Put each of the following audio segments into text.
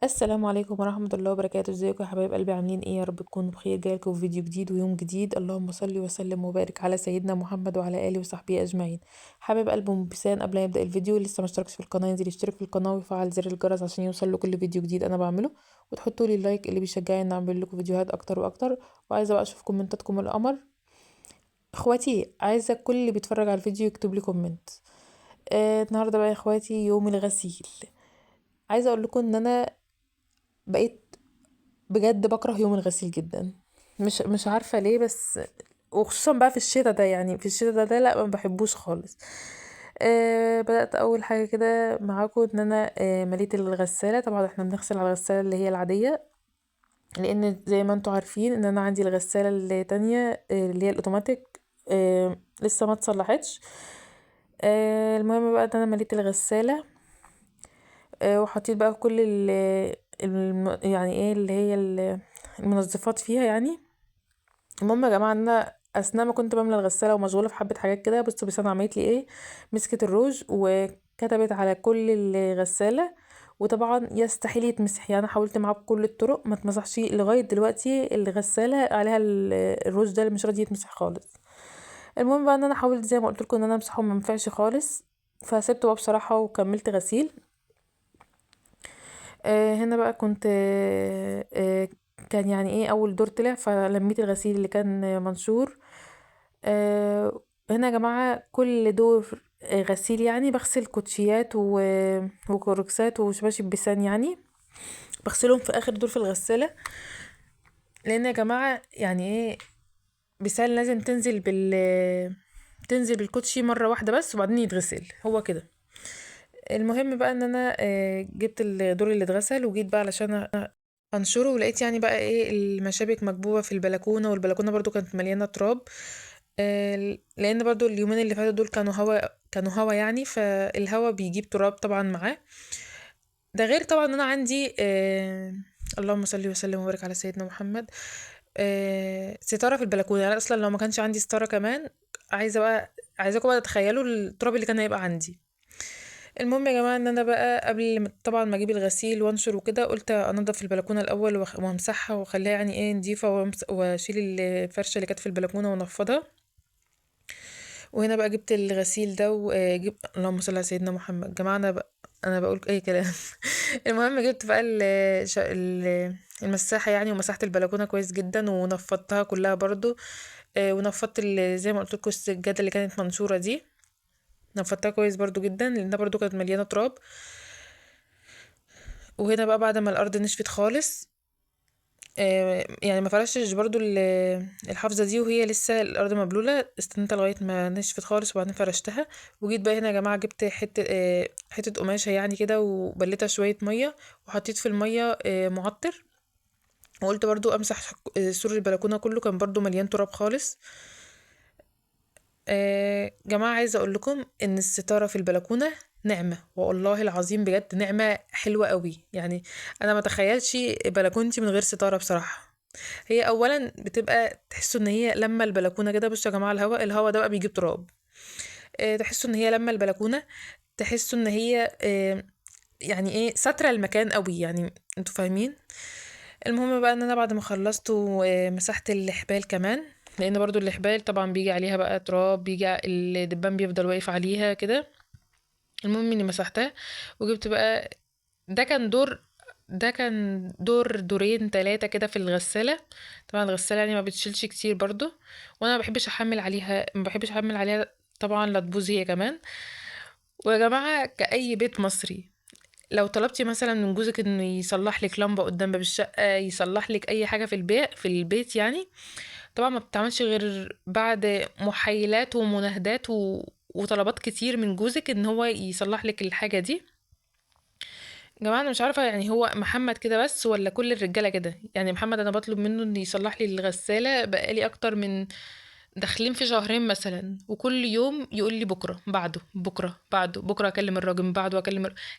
السلام عليكم ورحمة الله وبركاته. ازيكم يا حبايب قلبي؟ عاملين ايه؟ يا رب تكونوا بخير. جايلكم في فيديو جديد ويوم جديد. اللهم صل وسلم وبارك على سيدنا محمد وعلى اله وصحبه اجمعين. حبايب قلبي مبسان، قبل ما يبدأ الفيديو لسه ما اشتركش في القناة ينزل يشترك في القناة ويفعل زر الجرس عشان يوصل له كل فيديو جديد انا بعمله، وتحطوا لي اللايك اللي بيشجعني ان اعمل لكم فيديوهات اكتر واكتر. وعايزه بقى اشوف كومنتاتكم القمر. اخواتي، عايزه كل اللي بيتفرج على الفيديو يكتب لي كومنت. النهارده بقى يا اخواتي يوم الغسيل. عايزه اقول لكم ان انا بقيت بجد بكره يوم الغسيل جدا. مش عارفة ليه، بس وخصوصا بقى في الشتاء ده، يعني في الشتاء ده لا، ما بحبوش خالص. بدأت أول حاجة كده معاكم إن أنا مليت الغسالة. طبعا احنا بنغسل على الغسالة اللي هي العادية، لأن زي ما انتوا عارفين إن أنا عندي الغسالة التانية اللي هي الأوتوماتيك لسه ما اتصلحتش. المهم بقى إن أنا مليت الغسالة وحطيت بقى كل يعني ايه اللي هي المنظفات فيها يعني. المهم يا جماعه ان انا اثناء ما كنت بملى الغساله ومشغوله في حبه حاجات كده، بصوا بس انا عملت لي ايه. مسكت الروج وكتبت على كل الغساله، وطبعا يستحيل يتمسح. يعني انا حاولت معاه بكل الطرق ما اتمسحش لغايه دلوقتي. الغساله عليها الروج ده اللي مش راضي يتمسح خالص. المهم بقى ان انا حاولت زي ما قلت لكم ان انا امسحه، ما منفعش خالص. فسبته بقى بصراحه وكملت غسيل. هنا بقى كنت كان يعني ايه اول دور طلع، فلميت الغسيل اللي كان منشور. هنا يا جماعة كل دور غسيل يعني بغسل كوتشيات وكروكسات وشباشب بيسان يعني، بغسلهم في اخر دور في الغسالة. لان يا جماعة يعني ايه، بيسان لازم تنزل بالكوتشي مرة واحدة بس وبعدين يتغسل هو كده. المهم بقى ان انا جبت الدور اللي اتغسل وجيت بقى علشان انشره، ولقيت يعني بقى ايه المشابك مكبوبة في البلكونة، والبلكونة برضو كانت مليانة تراب. لان برضو اليومين اللي فاتوا دول كانوا هوا يعني، فالهوا بيجيب تراب طبعا معاه. ده غير طبعا ان انا عندي اللهم صل وسلم وبارك على سيدنا محمد ستارة في البلكونة. يعني اصلا لو ما كانش عندي ستارة كمان، عايزاكم بقى تتخيلوا التراب اللي كان هيبقى عندي. المهم يا جماعه ان انا بقى قبل طبعا ما اجيب الغسيل وانشر وكده، قلت انضف البلكونه الاول وامسحها واخليها يعني ايه نضيفه، واشيل الفرشه اللي كانت في البلكونه وانفضها. وهنا بقى جبت الغسيل ده وجبت اللهم صل على سيدنا محمد. جماعه انا بقول اي كلام. المهم جبت بقى المساحه يعني، ومسحت البلكونه كويس جدا ونفضتها كلها برضو. ونفضت زي ما قلت لكم السجاده اللي كانت منشوره دي، نفضتها كويس برضو جدا لانها برضو كانت مليانه تراب. وهنا بقى بعد ما الارض نشفت خالص، يعني ما فرشتش برضو الحافظه دي وهي لسه الارض مبلوله، استنيت لغايه ما نشفت خالص وبعدين فرشتها. وجيت بقى هنا يا جماعه جبت حته قماشه يعني كده وبليتها شويه ميه، وحطيت في الميه معطر. وقلت برضو امسح سور البلكونه كله، كان برضو مليان تراب خالص. جماعة عايزة اقول لكم ان الستارة في البلكونة نعمة، والله العظيم بجد نعمة حلوة قوي يعني. انا ما تخيلش بلكونتي من غير ستارة بصراحة. هي اولا بتبقى تحسوا ان هي لما البلكونة كده، بصوا يا جماعة الهوا ده بقى بيجيب تراب. تحسوا ان هي لما البلكونة، تحسوا ان هي يعني ايه ساترة المكان قوي يعني، انتوا فاهمين. المهم بقى ان انا بعد ما خلصت ومسحت الحبال كمان، لان برضو الحبال طبعا بيجي عليها بقى تراب، الدبان بيفضل واقف عليها كده. المهم اني مسحتها وجبت بقى. ده كان دور ده كان دورين تلاتة كده في الغسالة. طبعا الغسالة يعني ما بتشيلش كتير برضو، وانا ما بحبش احمل عليها طبعا لا تبوظ هي كمان. ويا جماعة كأي بيت مصري، لو طلبتي مثلا من جوزك انه يصلح لك لمبه قدام باب الشقه، يصلح لك اي حاجه في البيت يعني، طبعا ما بتعملش غير بعد محايلات ومناهدات وطلبات كتير من جوزك ان هو يصلح لك الحاجه دي. يا جماعه انا مش عارفه يعني هو محمد كده بس ولا كل الرجاله كده. يعني محمد انا بطلب منه انه يصلح لي الغساله بقالي اكتر من داخلين في شهرين مثلا، وكل يوم يقول لي بكره بعده بكره بعده بكره، اكلم الراجل بعده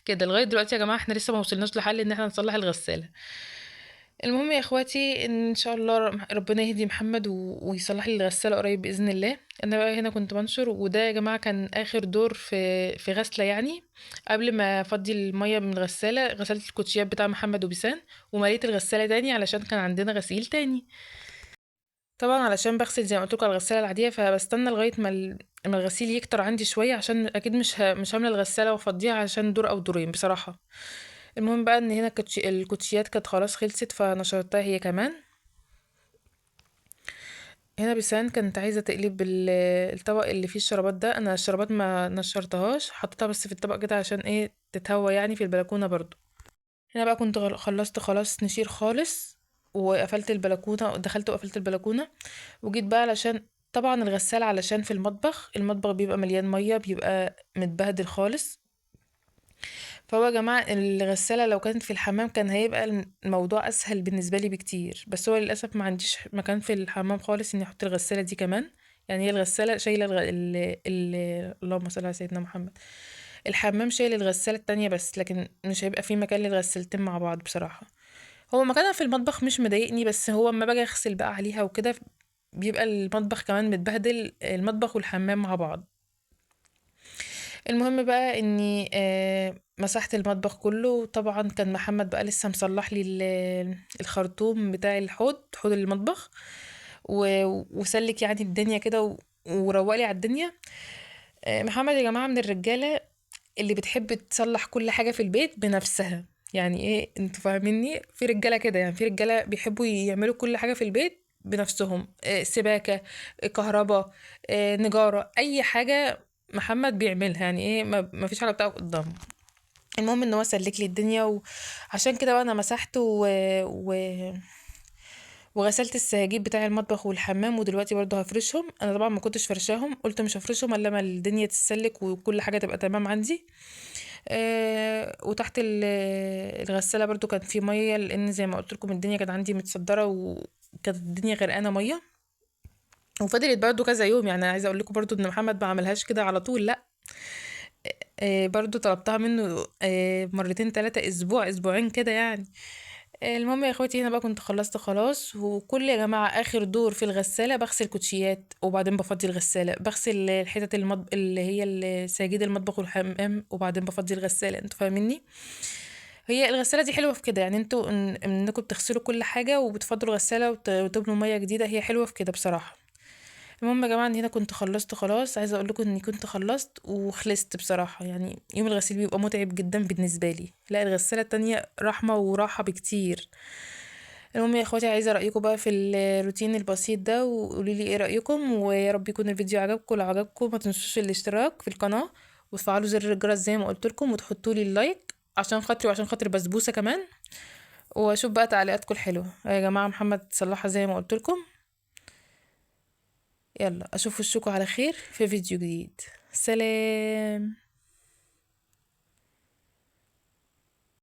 كده لغايه دلوقتي. يا جماعه احنا لسه ما وصلناش لحل ان احنا نصلح الغساله. المهم يا اخواتي ان شاء الله ربنا يهدي محمد ويصلح لي الغساله قريب باذن الله. انا بقى هنا كنت بنشر، وده يا جماعه كان اخر دور في غسله يعني. قبل ما افضي الميه من الغساله غسلت الكوتشيات بتاع محمد وبيسان، ومليت الغساله تاني علشان كان عندنا غسيل تاني. طبعا علشان بغسل زي ما قلت لكم على الغساله العاديه، فبستنى لغايه ما الغسيل يكتر عندي شويه، عشان اكيد مش هامله الغساله وافضيها عشان دور او دورين بصراحه. المهم بقى ان هنا الكوتشيات كانت خلاص خلصت فنشرتها هي كمان. هنا بيسان كانت عايزه تقلب الطبق اللي فيه الشرابات ده. انا الشرابات ما نشرتهاش، حطيتها بس في الطبق كده عشان ايه تتهوى يعني في البلكونه برضو. هنا بقى كنت خلصت خلاص نشير خالص، وقفلت البلكونه، دخلت وقفلت البلكونه، وجيت بقى علشان طبعا الغسالة علشان في المطبخ بيبقى مليان مية، بيبقى متبهدل خالص. فهو يا جماعة الغسالة لو كانت في الحمام كان هيبقى الموضوع أسهل بالنسبة لي بكتير، بس هو للأسف ما عنديش مكان في الحمام خالص إني أحط الغسالة دي كمان. يعني هي الغسالة شايلة اللهم صل على سيدنا محمد. الحمام شايل الغسالة التانية بس، لكن مش هيبقى في مكان للغسالتين مع بعض بصراحة. هو مكانها في المطبخ مش مضايقني، بس هو اما باجي اغسل بقى عليها وكده بيبقى المطبخ كمان متبهدل، المطبخ والحمام مع بعض. المهم بقى اني مسحت المطبخ كله. طبعا كان محمد بقى لسه مصلح لي الخرطوم بتاع حوض المطبخ، وسلك يعني الدنيا كده وروق لي على الدنيا. محمد يا جماعة من الرجالة اللي بتحب تصلح كل حاجة في البيت بنفسها. يعني ايه انتوا فاهميني؟ في رجالة كده، يعني في رجالة بيحبوا يعملوا كل حاجة في البيت بنفسهم. سباكة، كهرباء، نجارة، اي حاجة محمد بيعملها. يعني ايه ما فيش حاجة بتقف قدامه. المهم ان هو سلك لي الدنيا، وعشان كده بقى انا مسحت و... وغسلت السجاجيد بتاع المطبخ والحمام، ودلوقتي برضه هفرشهم. انا طبعا ما كنتش فرشاهم، قلت مش هفرشهم الا لما الدنيا تتسلك وكل حاجه تبقى تمام عندي. وتحت الغساله برضو كان في ميه، لان زي ما قلت لكم الدنيا كانت عندي متصدره وكانت الدنيا غرقانه ميه. وفضلت برضو كذا يوم، يعني عايزه اقول لكم برضو ان محمد ما عملهاش كده على طول، لا. برضو طلبتها منه مرتين تلاتة، اسبوع اسبوعين كده يعني. المهم يا اخواتي هنا بقى كنت خلصت خلاص، وكل يا جماعه اخر دور في الغساله بغسل كوتشيات، وبعدين بفضي الغساله، بغسل الحتت اللي هي سجاجيد المطبخ والحمام، وبعدين بفضي الغساله. انتوا فاهميني؟ هي الغساله دي حلوه في كده، يعني انتوا انكم بتغسلوا كل حاجه وبتفضوا الغساله وتبنوا ميه جديده، هي حلوه في كده بصراحه. المهم يا جماعه ان هنا كنت خلصت خلاص. عايزه اقول لكم اني كنت خلصت وخلصت بصراحه. يعني يوم الغسيل بيبقى متعب جدا بالنسبه لي، لا الغساله التانية رحمه وراحه بكتير. المهم يا اخواتي عايزه رايكم بقى في الروتين البسيط ده، وقولوا لي ايه رايكم، ويا رب يكون الفيديو عجبكم. لو عجبكم ما تنسوش الاشتراك في القناه، وتفعلوا زر الجرس زي ما قلت لكم، وتحطوا لي اللايك عشان خاطري وعشان خاطر بسبوسه كمان. واشوف بقى تعليقاتكم الحلوه يا جماعه. محمد صلحها زي ما قلت لكم. يلا اشوف وشكم على خير في فيديو جديد. سلام.